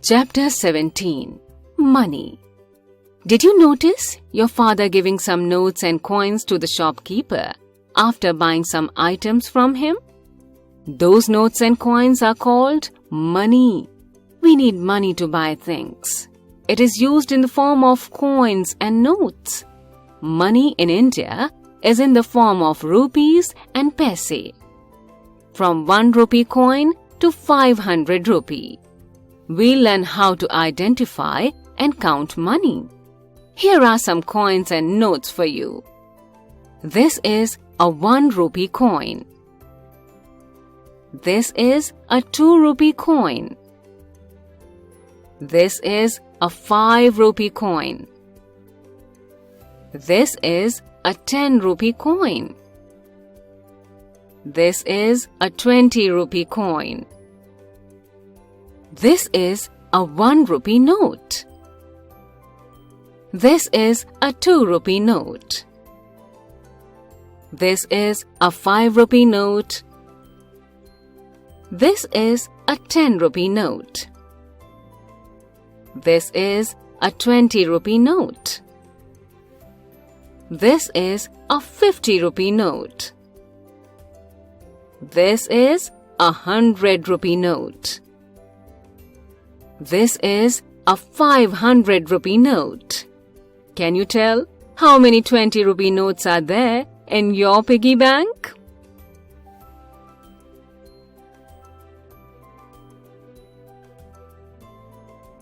Chapter 17. Money. Did you notice your father giving some notes and coins to the shopkeeper after buying some items from him? Those notes and coins are called money. We need money to buy things. It is used in the form of coins and notes. Money in India is in the form of rupees and paise. From 1 rupee coin to 500 rupee. We'll learn how to identify and count money. Here are some coins and notes for you. This is a 1 rupee coin. This is a 2 rupee coin. This is a 5 rupee coin. This is a 10 rupee coin. This is a 20 rupee coin. This is a 1 rupee note. This is a 2 rupee note. This is a 5 rupee note. This is a 10 rupee note. This is a 20 rupee note. This is a 50 rupee note. This is a 100 rupee note. This is a 500 rupee note. Can you tell how many 20 rupee notes are there in your piggy bank?